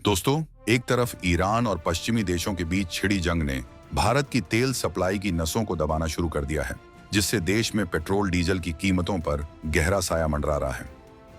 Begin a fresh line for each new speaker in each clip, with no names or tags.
दोस्तों, एक तरफ ईरान और पश्चिमी देशों के बीच छिड़ी जंग ने भारत की तेल सप्लाई की नसों को दबाना शुरू कर दिया है, जिससे देश में पेट्रोल डीजल की कीमतों पर गहरा साया मंडरा रहा है।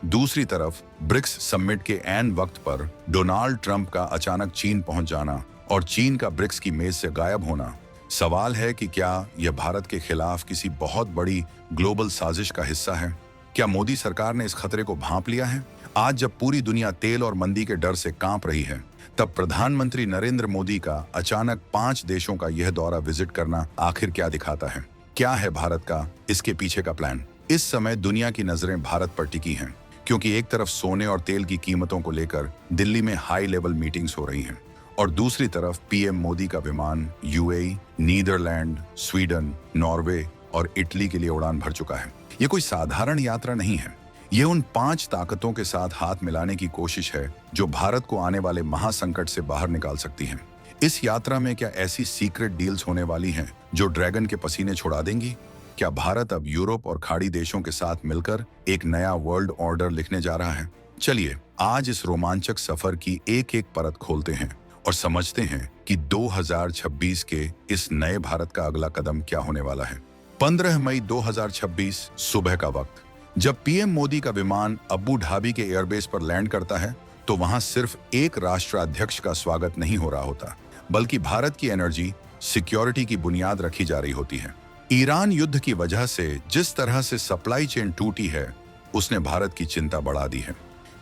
दूसरी तरफ ब्रिक्स समिट के ऐन वक्त पर डोनाल्ड ट्रंप का अचानक चीन पहुंच जाना और चीन का ब्रिक्स की मेज से गायब होना। सवाल है कि क्या यह भारत के खिलाफ किसी बहुत बड़ी ग्लोबल साजिश का हिस्सा है? क्या मोदी सरकार ने इस खतरे को भांप लिया है? आज जब पूरी दुनिया तेल और मंदी के डर से कांप रही है, तब प्रधानमंत्री नरेंद्र मोदी का अचानक 5 देशों का यह दौरा विजिट करना आखिर क्या दिखाता है? क्या है भारत का इसके पीछे का प्लान? इस समय दुनिया की नजरें भारत पर टिकी हैं, क्योंकि एक तरफ सोने और तेल की कीमतों को लेकर दिल्ली में हाई लेवल मीटिंग्स हो रही हैं, और दूसरी तरफ पीएम मोदी का विमान यूएई, नीदरलैंड, स्वीडन, नॉर्वे और इटली के लिए उड़ान भर चुका है। ये कोई साधारण यात्रा नहीं है। ये उन 5 ताकतों के साथ हाथ मिलाने की कोशिश है जो भारत को आने वाले महासंकट से बाहर निकाल सकती हैं। इस यात्रा में क्या ऐसी सीक्रेट डील्स होने वाली हैं जो ड्रैगन के पसीने छुड़ा देंगी? क्या भारत अब यूरोप और खाड़ी देशों के साथ मिलकर एक नया वर्ल्ड ऑर्डर लिखने जा रहा है? चलिए आज इस रोमांचक सफर की एक एक परत खोलते हैं और समझते हैं कि 2026 के इस नए भारत का अगला कदम क्या होने वाला है। 15 मई 2026 सुबह का वक्त। जब पीएम मोदी का विमान अबू धाबी के एयरबेस पर लैंड करता है, तो वहां सिर्फ एक राष्ट्राध्यक्ष का स्वागत नहीं हो रहा होता, बल्कि भारत की एनर्जी सिक्योरिटी की बुनियाद रखी जा रही होती है। ईरान युद्ध की वजह से जिस तरह से सप्लाई चेन टूटी है, उसने भारत की चिंता बढ़ा दी है।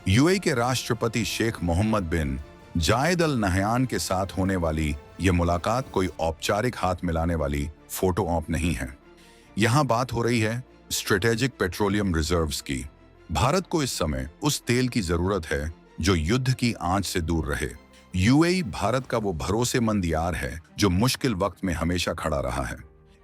यूएई के राष्ट्रपति शेख मोहम्मद बिन जायद अल नहयान के साथ होने वाली यह मुलाकात कोई औपचारिक हाथ मिलाने वाली फोटो ऑप नहीं है। यहाँ बात हो रही है स्ट्रेटेजिक पेट्रोलियम रिजर्व्स की। भारत को इस समय उस तेल की जरूरत है जो युद्ध की आंच से दूर रहे। यूएई भारत का वो भरोसेमंद यार है जो मुश्किल वक्त में हमेशा खड़ा रहा है।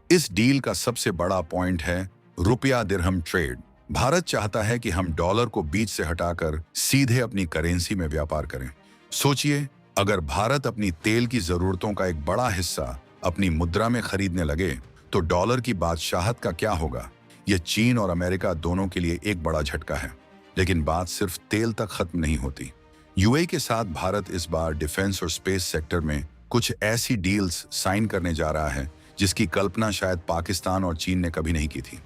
इस डील का सबसे बड़ा पॉइंट है रुपया दिरहम ट्रेड। भारत चाहता है कि हम डॉलर को बीच से हटाकर सीधे अपनी करेंसी में व्यापार करें। सोचिए, अगर भारत अपनी तेल की जरूरतों का एक बड़ा हिस्सा अपनी मुद्रा में खरीदने लगे, तो डॉलर की बादशाहत का क्या होगा? यह चीन और अमेरिका दोनों के लिए एक बड़ा झटका है। लेकिन बात सिर्फ तेल तक खत्म नहीं होती। यूएई के साथ भारत इस बार डिफेंस और स्पेस सेक्टर में कुछ ऐसी डील्स साइन करने जा रहा है जिसकी कल्पना शायद पाकिस्तान और चीन ने कभी नहीं की थी।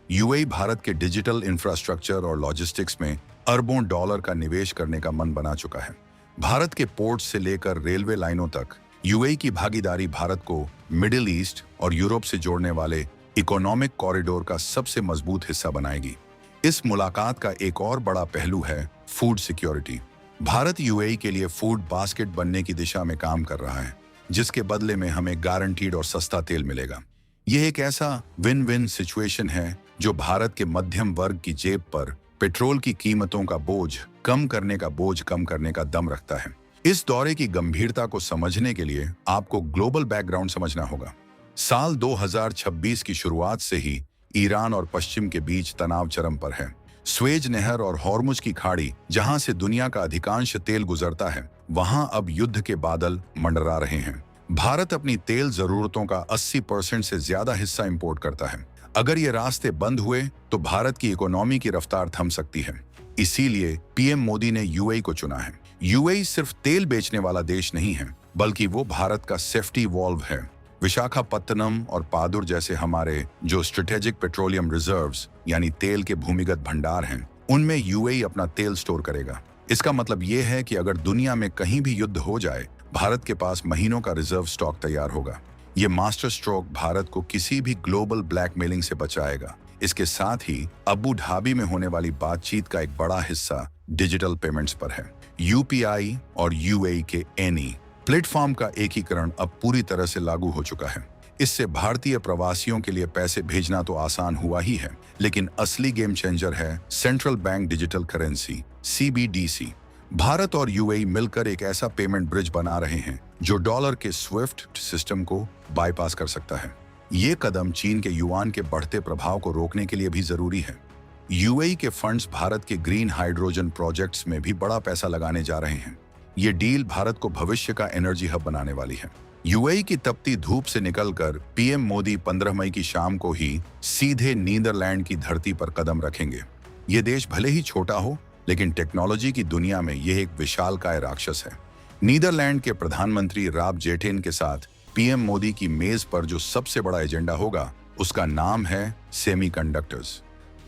यूएई भारत के डिजिटल इंफ्रास्ट्रक्चर और लॉजिस्टिक्स में अरबों डॉलर का निवेश करने का मन बना चुका है। भारत के पोर्ट से लेकर रेलवे लाइनों तक यूएई की भागीदारी भारत को मिडिल ईस्ट और यूरोप से जोड़ने वाले इकोनॉमिक कॉरिडोर का सबसे मजबूत हिस्सा बनाएगी। इस मुलाकात का एक और बड़ा पहलू है फूड सिक्योरिटी। भारत यूएई के लिए फूड बास्केट बनने की दिशा में काम कर रहा है, जिसके बदले में हमें गारंटीड और सस्ता तेल मिलेगा। यह एक ऐसा विन विन सिचुएशन है जो भारत के मध्यम वर्ग की जेब पर पेट्रोल की कीमतों का बोझ कम करने का दम रखता है। इस दौरे की गंभीरता को समझने के लिए आपको ग्लोबल बैकग्राउंड समझना होगा। साल 2026 की शुरुआत से ही ईरान और पश्चिम के बीच तनाव चरम पर है। स्वेज नहर और हॉर्मुज की खाड़ी, जहां से दुनिया का अधिकांश तेल गुजरता है, वहां अब युद्ध के बादल मंडरा रहे हैं। भारत अपनी तेल जरूरतों का 80% से ज्यादा हिस्सा इंपोर्ट करता है। अगर ये रास्ते बंद हुए तो भारत की इकोनॉमी की रफ्तार थम सकती है। इसीलिए पीएम मोदी ने यूएई को चुना है। यूएई सिर्फ तेल बेचने वाला देश नहीं है, बल्कि वो भारत का सेफ्टी वॉल्व है। विशाखापत्तनम और पादुर जैसे हमारे जो स्ट्रेटेजिक पेट्रोलियम रिजर्व्स यानी तेल के भूमिगत भंडार हैं, उनमें यूएई अपना तेल स्टोर करेगा। इसका मतलब ये है कि अगर दुनिया में कहीं भी युद्ध हो जाए, भारत के पास महीनों का रिजर्व स्टॉक तैयार होगा। ये मास्टर स्ट्रोक भारत को किसी भी ग्लोबल ब्लैकमेलिंग से बचाएगा। इसके साथ ही अबू धाबी में होने वाली बातचीत का एक बड़ा हिस्सा डिजिटल पेमेंट्स पर है। यूपीआई और यूएई के एनी प्लेटफॉर्म का एकीकरण अब पूरी तरह से लागू हो चुका है। इससे भारतीय प्रवासियों के लिए पैसे भेजना तो आसान हुआ ही है, लेकिन असली गेम चेंजर है central bank digital currency CBDC. Bharat और यूएई मिलकर एक ऐसा पेमेंट ब्रिज बना रहे हैं जो डॉलर के स्विफ्ट सिस्टम को बाईपास कर सकता है। ये कदम चीन के युआन के बढ़ते प्रभाव को रोकने के लिए भी जरूरी है। यूएई के फंड्स भारत के ग्रीन हाइड्रोजन प्रोजेक्ट्स में भी बड़ा पैसा लगाने जा रहे हैं। ये डील भारत को भविष्य का एनर्जी हब बनाने वाली है। यूएई की तपती धूप से निकलकर पीएम मोदी 15 मई की शाम को ही सीधे नीदरलैंड की धरती पर कदम रखेंगे। ये देश भले ही छोटा हो, लेकिन टेक्नोलॉजी की दुनिया में यह एक विशालकाय राक्षस है। नीदरलैंड के प्रधानमंत्री राब जेटेन के साथ पीएम मोदी की मेज पर जो सबसे बड़ा एजेंडा होगा उसका नाम है सेमीकंडक्टर्स।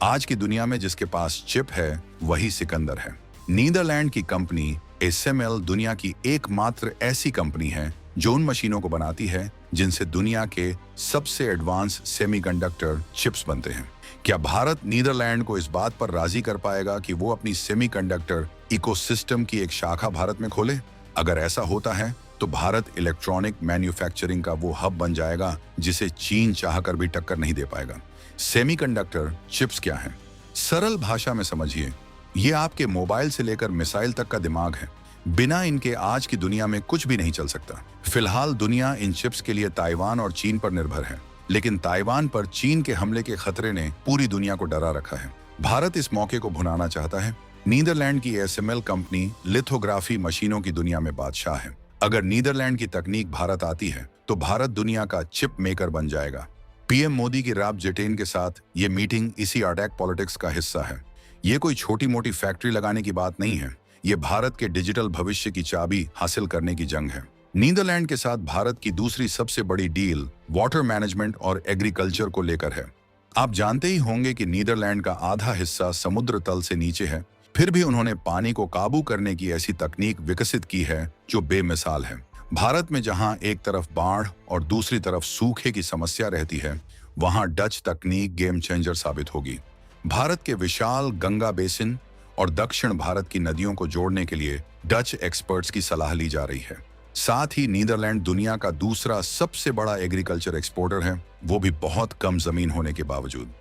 आज की दुनिया में जिसके पास चिप है वही सिकंदर है। नीदरलैंड की कंपनी एसएमएल दुनिया की एकमात्र ऐसी कंपनी है जो उन मशीनों को बनाती है जिनसे दुनिया के सबसे एडवांस सेमीकंडक्टर चिप्स बनते हैं। क्या भारत नीदरलैंड को इस बात पर राजी कर पाएगा कि वो अपनी सेमीकंडक्टर इकोसिस्टम की एक शाखा भारत में खोले? अगर ऐसा होता है तो भारत इलेक्ट्रॉनिक मैन्युफैक्चरिंग का वो हब बन जाएगा जिसे चीन चाहकर भी टक्कर नहीं दे पाएगा। सेमीकंडक्टर चिप्स क्या है? सरल भाषा में समझिए, ये आपके मोबाइल से लेकर मिसाइल तक का दिमाग है। बिना इनके आज की दुनिया में कुछ भी नहीं चल सकता। फिलहाल दुनिया इन चिप्स के लिए ताइवान और चीन पर निर्भर है, लेकिन ताइवान पर चीन के हमले के खतरे ने पूरी दुनिया को डरा रखा है। भारत इस मौके को भुनाना चाहता है। नीदरलैंड की एसएमएल कंपनी लिथोग्राफी मशीनों की दुनिया में बादशाह है। अगर नीदरलैंड की तकनीक भारत आती है तो भारत दुनिया का चिप मेकर बन जाएगा। पीएम मोदी की राब जेटेन के साथ ये मीटिंग इसी अटैक पॉलिटिक्स का हिस्सा है। ये कोई छोटी मोटी फैक्ट्री लगाने की बात नहीं है, ये भारत के डिजिटल भविष्य की चाबी हासिल करने की जंग है। नीदरलैंड के साथ भारत की दूसरी सबसे बड़ी डील वाटर मैनेजमेंट और एग्रीकल्चर को लेकर है। आप जानते ही होंगे कि नीदरलैंड का आधा हिस्सा समुद्र तल से नीचे है, फिर भी उन्होंने पानी को काबू करने की ऐसी तकनीक विकसित की है जो बेमिसाल है। भारत में जहां एक तरफ बाढ़ और दूसरी तरफ सूखे की समस्या रहती है, वहां डच तकनीक गेम चेंजर साबित होगी। भारत के विशाल गंगा बेसिन और दक्षिण भारत की नदियों को जोड़ने के लिए डच एक्सपर्ट्स की सलाह ली जा रही है। साथ ही नीदरलैंड दुनिया का दूसरा सबसे बड़ा एग्रीकल्चर एक्सपोर्टर है, वो भी बहुत कम जमीन होने के बावजूद।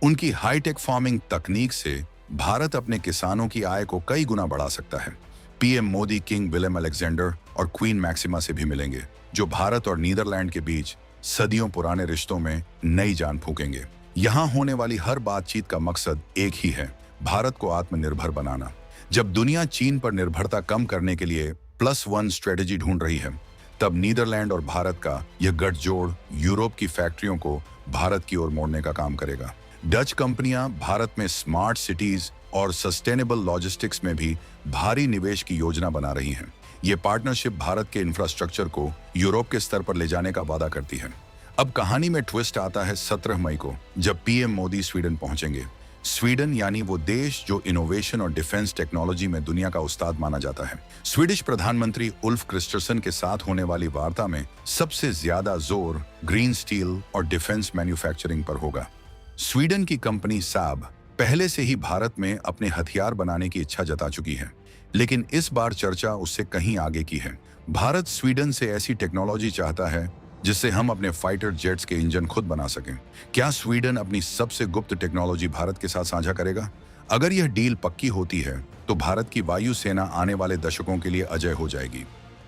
उनकी हाईटेक फार्मिंग तकनीक से भारत अपने किसानों की आय को कई गुना बढ़ा सकता है। PM Modi king William Alexander और क्वीन मैक्सिमा से भी मिलेंगे, जो भारत और नीदरलैंड के बीच सदियों पुराने रिश्तों में नई जान फूकेंगे। यहाँ होने वाली हर बातचीत का मकसद एक ही है, भारत को आत्मनिर्भर बनाना। जब दुनिया चीन पर निर्भरता कम करने के लिए +1 स्ट्रेटेजी ढूंढ रही है, तब नीदरलैंड और भारत का यह गठजोड़ यूरोप की फैक्ट्रियों को भारत की ओर मोड़ने का काम करेगा। डच कंपनियां भारत में स्मार्ट सिटीज और सस्टेनेबल लॉजिस्टिक्स में भी भारी निवेश की योजना बना रही हैं। ये पार्टनरशिप भारत के इंफ्रास्ट्रक्चर को यूरोप के स्तर पर ले जाने का वादा करती है। अब कहानी में ट्विस्ट आता है 17 मई को, जब पीएम मोदी स्वीडन पहुंचेंगे। स्वीडन यानी वो देश जो इनोवेशन और डिफेंस टेक्नोलॉजी में दुनिया का उस्ताद माना जाता है। स्वीडिश प्रधानमंत्री उल्फ क्रिस्टरसन के साथ होने वाली वार्ता में सबसे ज्यादा जोर ग्रीन स्टील और डिफेंस मैन्युफैक्चरिंग पर होगा। स्वीडन की कंपनी सैब पहले से ही भारत में अपने हथियार बनाने की इच्छा जता चुकी है, लेकिन इस बार चर्चा उससे कहीं आगे की है। भारत स्वीडन से ऐसी टेक्नोलॉजी चाहता है जिससे हम अपने फाइटर जेट्स के इंजन खुद बना सकें। क्या स्वीडन अपनी सबसे गुप्त टेक्नोलॉजी भारत के साथ साझा करेगा? अगर यह डील पक्की होती है तो भारत की वायुसेना आने वाले दशकों के लिए अजय हो जाएगी।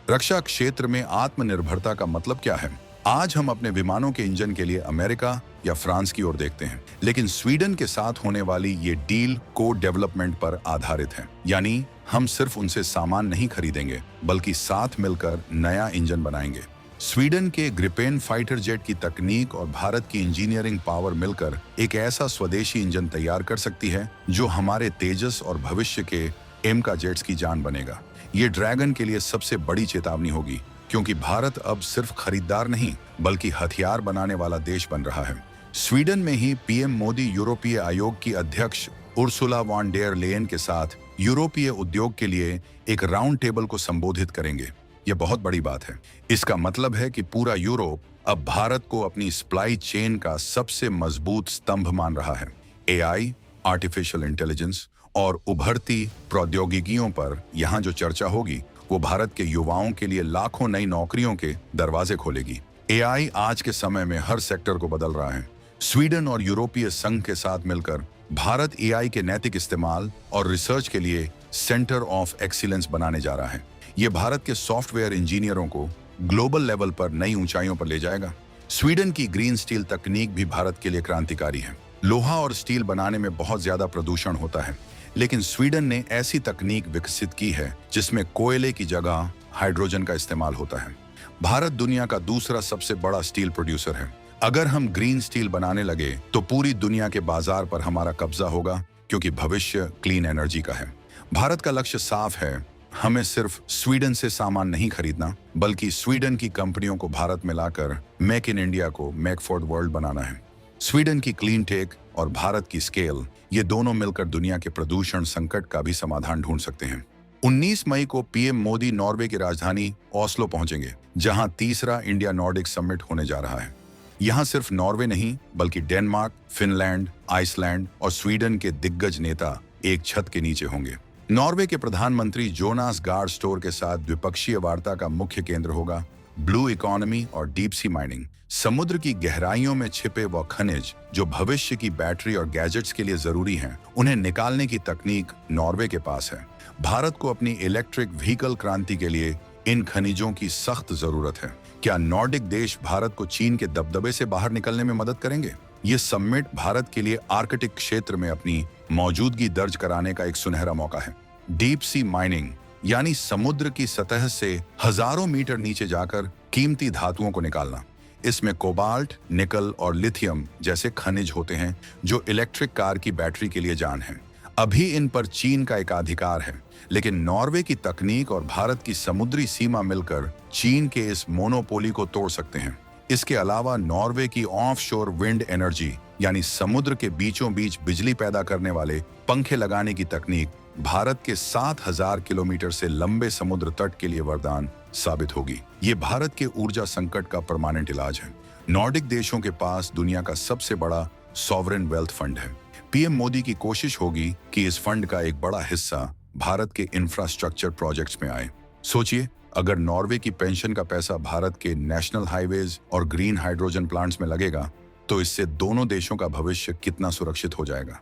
रक्षा क्षेत्र में आत्मनिर्भरता का मतलब क्या है? आज हम अपने विमानों के इंजन के लिए अमेरिका या फ्रांस की ओर देखते हैं, लेकिन स्वीडन के साथ होने वाली ये डील को डेवलपमेंट पर आधारित है। यानी हम सिर्फ उनसे सामान नहीं खरीदेंगे, बल्कि साथ मिलकर नया इंजन बनाएंगे। स्वीडन के ग्रिपेन फाइटर जेट की तकनीक और भारत की इंजीनियरिंग पावर मिलकर एक ऐसा स्वदेशी इंजन तैयार कर सकती है जो हमारे तेजस और भविष्य के एमका जेट्स की जान बनेगा। ये ड्रैगन के लिए सबसे बड़ी चेतावनी होगी, क्योंकि भारत अब सिर्फ खरीदार नहीं बल्कि हथियार बनाने वाला देश बन रहा है। स्वीडन में ही पीएम मोदी यूरोपीय आयोग की अध्यक्ष उर्सुला वॉन डेर लेयन के साथ यूरोपीय उद्योग के लिए एक राउंड टेबल को संबोधित करेंगे। यह बहुत बड़ी बात है। इसका मतलब है कि पूरा यूरोप अब भारत को अपनी सप्लाई चेन का सबसे मजबूत स्तंभ मान रहा है। एआई, आर्टिफिशियल इंटेलिजेंस और उभरती प्रौद्योगिकियों पर यहाँ जो चर्चा होगी वो भारत के युवाओं के लिए लाखों नई नौकरियों के दरवाजे खोलेगी। एआई आज के समय में हर सेक्टर को बदल रहा है। स्वीडन और यूरोपीय संघ के साथ मिलकर भारत एआई के नैतिक इस्तेमाल और रिसर्च के लिए सेंटर ऑफ एक्सीलेंस बनाने जा रहा है। ये भारत के सॉफ्टवेयर इंजीनियरों को ग्लोबल लेवल पर नई ऊंचाइयों पर ले जाएगा। स्वीडन की ग्रीन स्टील तकनीक भी भारत के लिए क्रांतिकारी है। लोहा और स्टील बनाने में बहुत ज्यादा प्रदूषण होता है, लेकिन स्वीडन ने ऐसी तकनीक विकसित की है जिसमें कोयले की जगह हाइड्रोजन का इस्तेमाल होता है। भारत दुनिया का दूसरा सबसे बड़ा स्टील प्रोड्यूसर है। अगर हम ग्रीन स्टील बनाने लगे तो पूरी दुनिया के बाजार पर हमारा कब्जा होगा, क्योंकि भविष्य क्लीन एनर्जी का है। भारत का लक्ष्य साफ है, हमें सिर्फ स्वीडन से सामान नहीं खरीदना, बल्कि स्वीडन की कंपनियों को भारत में लाकर मेक इन इंडिया को मेक फॉर द वर्ल्ड बनाना है। स्वीडन की क्लीन टेक और भारत की स्केल, ये दोनों मिलकर दुनिया के प्रदूषण संकट का भी समाधान ढूंढ सकते हैं। 19 मई को पीएम मोदी नॉर्वे की राजधानी ओस्लो पहुंचेंगे, जहां तीसरा इंडिया नॉर्डिक समिट होने जा रहा है। यहां सिर्फ नॉर्वे नहीं, बल्कि डेनमार्क, फिनलैंड, आइसलैंड और स्वीडन के दिग्गज नेता एक छत के नीचे होंगे। नॉर्वे के प्रधानमंत्री जोनास गार स्टोर के साथ द्विपक्षीय वार्ता का मुख्य केंद्र होगा ब्लू इकोनॉमी और डीप सी माइनिंग। समुद्र की गहराइयों में छिपे वो खनिज जो भविष्य की बैटरी और गैजेट्स के लिए जरूरी हैं, उन्हें निकालने की तकनीक नॉर्वे के पास है। भारत को अपनी इलेक्ट्रिक व्हीकल क्रांति के लिए इन खनिजों की सख्त जरूरत है। क्या नॉर्डिक देश भारत को चीन के दबदबे से बाहर निकलने में मदद करेंगे? ये समिट भारत के लिए आर्कटिक क्षेत्र में अपनी मौजूदगी दर्ज कराने का एक सुनहरा मौका है। डीप सी माइनिंग यानी समुद्र की सतह से हजारों मीटर नीचे जाकर कीमती धातुओं को निकालना। इसमें कोबाल्ट, निकल और लिथियम जैसे खनिज होते हैं जो इलेक्ट्रिक कार की बैटरी के लिए जान है। अभी इन पर चीन का एकाधिकार है, लेकिन नॉर्वे की तकनीक और भारत की समुद्री सीमा मिलकर चीन के इस मोनोपोली को तोड़ सकते हैं। इसके अलावा नॉर्वे की ऑफशोर विंड एनर्जी यानी समुद्र के बीचों बीच बिजली पैदा करने वाले पंखे लगाने की तकनीक भारत के 7,000 किलोमीटर से लंबे समुद्र तट के लिए वरदान साबित होगी। ये भारत के ऊर्जा संकट का परमानेंट इलाज है। नॉर्डिक देशों के पास दुनिया का सबसे बड़ा सॉवरेन वेल्थ फंड है। पीएम मोदी की कोशिश होगी कि इस फंड का एक बड़ा हिस्सा भारत के इंफ्रास्ट्रक्चर प्रोजेक्ट्स में आए। सोचिए, अगर नॉर्वे की पेंशन का पैसा भारत के नेशनल हाईवेज और ग्रीन हाइड्रोजन प्लांट्स में लगेगा, तो इससे दोनों देशों का भविष्य कितना सुरक्षित हो जाएगा।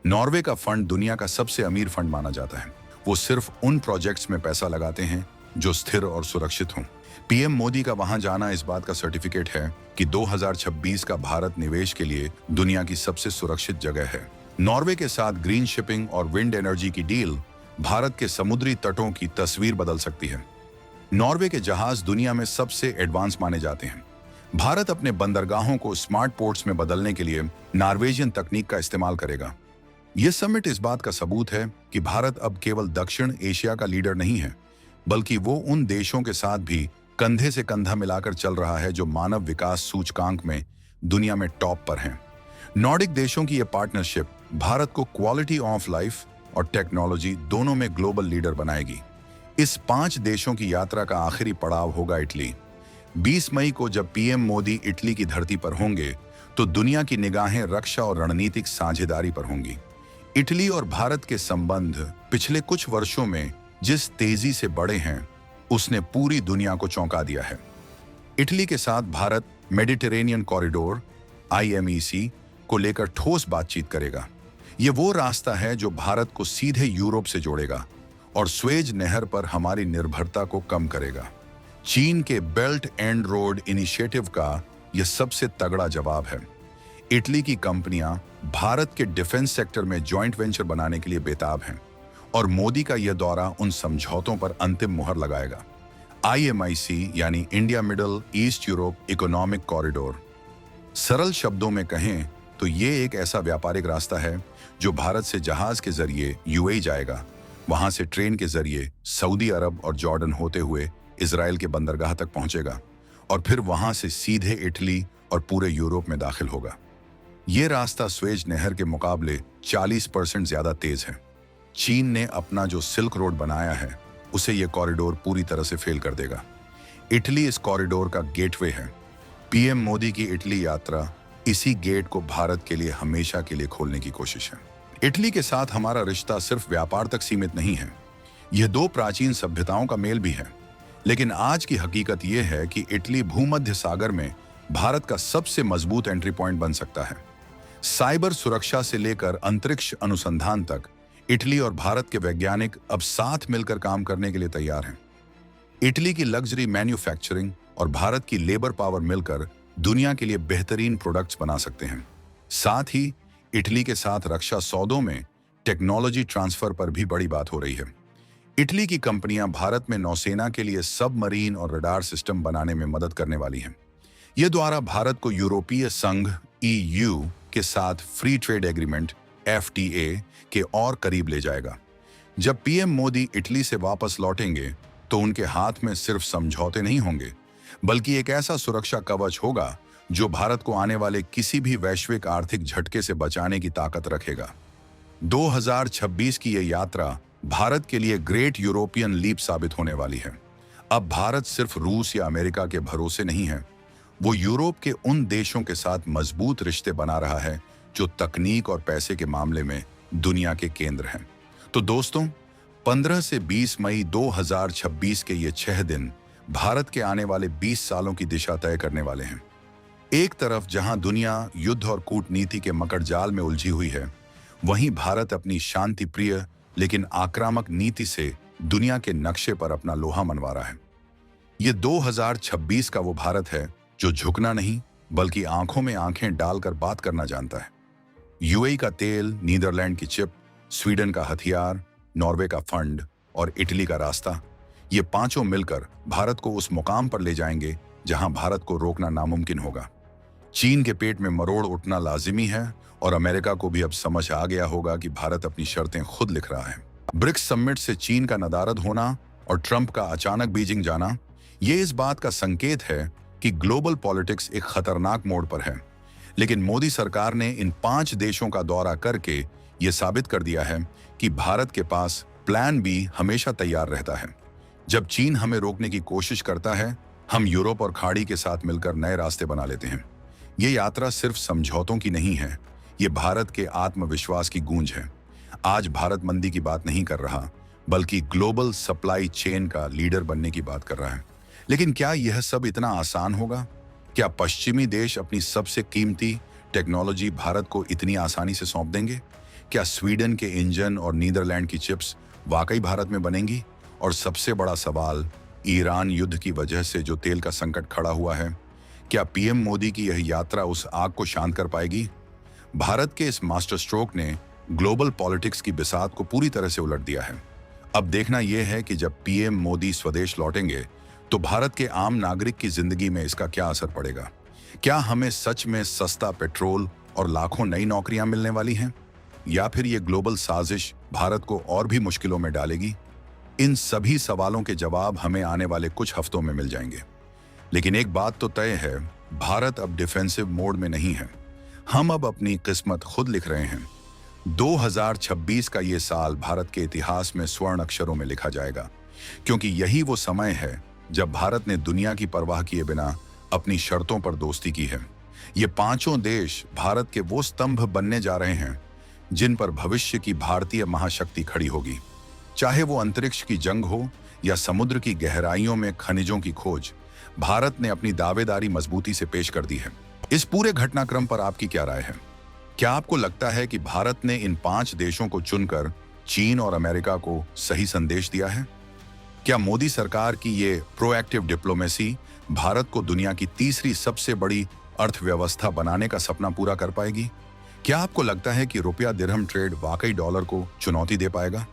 नॉर्वे का फंड दुनिया का सबसे अमीर फंड माना जाता है। वो सिर्फ उन प्रोजेक्ट्स में पैसा लगाते हैं जो स्थिर और सुरक्षित हों। पीएम मोदी का वहां जाना इस बात का सर्टिफिकेट है कि 2026 का भारत निवेश के लिए दुनिया की सबसे सुरक्षित जगह है। नॉर्वे के साथ ग्रीन शिपिंग और विंड एनर्जी की डील भारत के समुद्री तटों की तस्वीर बदल सकती है। नॉर्वे के जहाज दुनिया में सबसे एडवांस माने जाते हैं। भारत अपने बंदरगाहों को स्मार्ट पोर्ट्स में बदलने के लिए नॉर्वेजियन तकनीक का इस्तेमाल करेगा। यह समिट इस बात का सबूत है कि भारत अब केवल दक्षिण एशिया का लीडर नहीं है, बल्कि वो उन देशों के साथ भी कंधे से कंधा मिलाकर चल रहा है जो मानव विकास सूचकांक में दुनिया में टॉप पर हैं। नॉर्डिक देशों की यह पार्टनरशिप भारत को क्वालिटी ऑफ लाइफ और टेक्नोलॉजी दोनों में ग्लोबल लीडर बनाएगी। इस 5 देशों की यात्रा का आखिरी पड़ाव होगा इटली। 20 मई को जब पीएम मोदी इटली की धरती पर होंगे, तो दुनिया की निगाहें रक्षा और रणनीतिक साझेदारी पर होंगी। इटली और भारत के संबंध पिछले कुछ वर्षों में जिस तेजी से बढ़े हैं, उसने पूरी दुनिया को चौंका दिया है। इटली के साथ भारत मेडिटेरेनियन कॉरिडोर (IMEC) को लेकर ठोस बातचीत करेगा। ये वो रास्ता है जो भारत को सीधे यूरोप से जोड़ेगा और स्वेज नहर पर हमारी निर्भरता को कम करेगा। चीन के बेल्ट एंड रोड इनिशिएटिव का यह सबसे तगड़ा जवाब है। इटली की कंपनियां भारत के डिफेंस सेक्टर में जॉइंट वेंचर बनाने के लिए बेताब हैं और मोदी का यह दौरा उन समझौतों पर अंतिम मुहर लगाएगा। IMIC यानी India middle east Europe economic corridor. सरल शब्दों में कहें तो ये एक ऐसा व्यापारिक रास्ता है जो भारत से जहाज के जरिए UAE जाएगा, वहां से ट्रेन के जरिए सऊदी अरब और जॉर्डन होते हुए इजराइल के बंदरगाह तक पहुंचेगा और फिर वहां से सीधे इटली और पूरे यूरोप में दाखिल होगा। ये रास्ता स्वेज नहर के मुकाबले 40% ज्यादा तेज है। चीन ने अपना जो सिल्क रोड बनाया है, उसे ये कॉरिडोर पूरी तरह से फेल कर देगा। इटली इस कॉरिडोर का गेटवे है। पीएम मोदी की इटली यात्रा इसी गेट को भारत के लिए हमेशा के लिए खोलने की कोशिश है। इटली के साथ हमारा रिश्ता सिर्फ व्यापार तक सीमित नहीं है, यह 2 प्राचीन सभ्यताओं का मेल भी है। लेकिन आज की हकीकत यह है कि इटली भूमध्य सागर में भारत का सबसे मजबूत एंट्री पॉइंट बन सकता है। साइबर सुरक्षा से लेकर अंतरिक्ष अनुसंधान तक इटली और भारत के वैज्ञानिक अब साथ मिलकर काम करने के लिए तैयार हैं। इटली की लग्जरी मैन्युफैक्चरिंग और भारत की लेबर पावर मिलकर दुनिया के लिए बेहतरीन प्रोडक्ट्स बना सकते हैं। साथ ही इटली के साथ रक्षा सौदों में टेक्नोलॉजी ट्रांसफर पर भी बड़ी बात हो रही है। इटली की कंपनियां भारत में नौसेना के लिए सबमरीन और रडार सिस्टम बनाने में मदद करने वाली हैं। ये द्वारा भारत को यूरोपीय संघ EU के साथ फ्री ट्रेड एग्रीमेंट FTA के और करीब ले जाएगा। जब पीएम मोदी इटली से वापस लौटेंगे तो उनके हाथ में सिर्फ समझौते नहीं होंगे, बल्कि एक ऐसा सुरक्षा कवच होगा जो भारत को आने वाले किसी भी वैश्विक आर्थिक झटके से बचाने की ताकत रखेगा। 2026 की यह यात्रा भारत के लिए ग्रेट यूरोपियन लीप साबित होने वाली है। अब भारत सिर्फ रूस या अमेरिका के भरोसे नहीं है, वो यूरोप के उन देशों के साथ मजबूत रिश्ते बना रहा है जो तकनीक और पैसे के मामले में दुनिया के केंद्र हैं। तो दोस्तों, 15 से 20 मई 2026 के ये 6 दिन भारत के आने वाले 20 सालों की दिशा तय करने वाले हैं। एक तरफ जहां दुनिया युद्ध और कूटनीति के मकड़जाल में उलझी हुई है, वहीं भारत अपनी शांति प्रिय लेकिन आक्रामक नीति से दुनिया के नक्शे पर अपना लोहा मनवा रहा है। ये 2026 का वो भारत है जो झुकना नहीं बल्कि आंखों में आंखें डालकर बात करना जानता है। यूएई का तेल, नीदरलैंड की चिप, स्वीडन का हथियार, नॉर्वे का फंड और इटली का रास्ता, ये पांचों मिलकर भारत को उस मुकाम पर ले जाएंगे जहां भारत को रोकना नामुमकिन होगा। चीन के पेट में मरोड़ उठना लाजिमी है और अमेरिका को भी अब समझ आ गया होगा कि भारत अपनी शर्तें खुद लिख रहा है। ब्रिक्स समिट से चीन का नदारद होना और ट्रंप का अचानक बीजिंग जाना, ये इस बात का संकेत है कि ग्लोबल पॉलिटिक्स एक खतरनाक मोड़ पर है। लेकिन मोदी सरकार ने इन 5 देशों का दौरा करके ये साबित कर दिया है कि भारत के पास प्लान बी हमेशा तैयार रहता है। जब चीन हमें रोकने की कोशिश करता है, हम यूरोप और खाड़ी के साथ मिलकर नए रास्ते बना लेते हैं। ये यात्रा सिर्फ समझौतों की नहीं है, ये भारत के आत्मविश्वास की गूंज है। आज भारत मंदी की बात नहीं कर रहा, बल्कि ग्लोबल सप्लाई चेन का लीडर बनने की बात कर रहा है। लेकिन क्या यह सब इतना आसान होगा? क्या पश्चिमी देश अपनी सबसे कीमती टेक्नोलॉजी भारत को इतनी आसानी से सौंप देंगे? क्या स्वीडन के इंजन और नीदरलैंड की चिप्स वाकई भारत में बनेंगी? और सबसे बड़ा सवाल, ईरान युद्ध की वजह से जो तेल का संकट खड़ा हुआ है, क्या पीएम मोदी की यह यात्रा उस आग को शांत कर पाएगी? भारत के इस मास्टर स्ट्रोक ने ग्लोबल पॉलिटिक्स की बिसात को पूरी तरह से उलट दिया है। अब देखना यह है कि जब पीएम मोदी स्वदेश लौटेंगे तो भारत के आम नागरिक की जिंदगी में इसका क्या असर पड़ेगा। क्या हमें सच में सस्ता पेट्रोल और लाखों नई नौकरियां मिलने वाली हैं, या फिर ये ग्लोबल साजिश भारत को और भी मुश्किलों में डालेगी? इन सभी सवालों के जवाब हमें आने वाले कुछ हफ्तों में मिल जाएंगे। लेकिन एक बात तो तय है, भारत अब डिफेंसिव मोड में नहीं है। हम अब अपनी किस्मत खुद लिख रहे हैं। 2026 का ये साल भारत के इतिहास में स्वर्ण अक्षरों में लिखा जाएगा, क्योंकि यही वो समय है जब भारत ने दुनिया की परवाह किए बिना अपनी शर्तों पर दोस्ती की है। ये पांचों देश भारत के वो स्तंभ बनने जा रहे हैं जिन पर भविष्य की भारतीय महाशक्ति खड़ी होगी। चाहे वो अंतरिक्ष की जंग हो या समुद्र की गहराइयों में खनिजों की खोज, भारत ने अपनी दावेदारी मजबूती से पेश कर दी है। इस पूरे घटनाक्रम पर आपकी क्या राय है? क्या आपको लगता है कि भारत ने इन 5 देशों को चुनकर चीन और अमेरिका को सही संदेश दिया है? क्या मोदी सरकार की ये प्रोएक्टिव डिप्लोमेसी भारत को दुनिया की तीसरी सबसे बड़ी अर्थव्यवस्था बनाने का सपना पूरा कर पाएगी? क्या आपको लगता है कि रुपया दिरहम ट्रेड वाकई डॉलर को चुनौती दे पाएगा?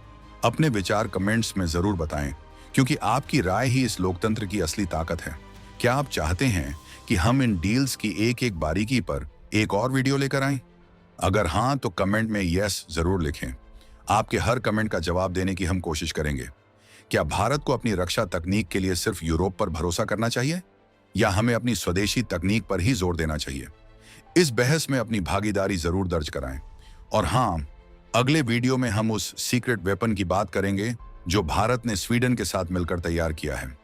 अपने विचार कमेंट्स में जरूर बताएं, क्योंकि आपकी राय ही इस लोकतंत्र की असली ताकत है। क्या आप चाहते हैं कि हम इन डील्स की एक एक बारीकी पर एक और वीडियो लेकर आएं? अगर हाँ, तो कमेंट में यस जरूर लिखें। आपके हर कमेंट का जवाब देने की हम कोशिश करेंगे। क्या भारत को अपनी रक्षा तकनीक के लिए सिर्फ यूरोप पर भरोसा करना चाहिए, या हमें अपनी स्वदेशी तकनीक पर ही जोर देना चाहिए? इस बहस में अपनी भागीदारी जरूर दर्ज कराएं। और हाँ, अगले वीडियो में हम उस सीक्रेट वेपन की बात करेंगे जो भारत ने स्वीडन के साथ मिलकर तैयार किया है।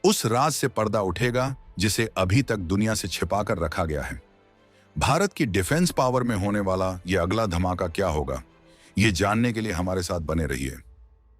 उस राज से पर्दा उठेगा जिसे अभी तक दुनिया से छिपाकर रखा गया है। भारत की डिफेंस पावर में होने वाला यह अगला धमाका क्या होगा, ये जानने के लिए हमारे साथ बने रहिए।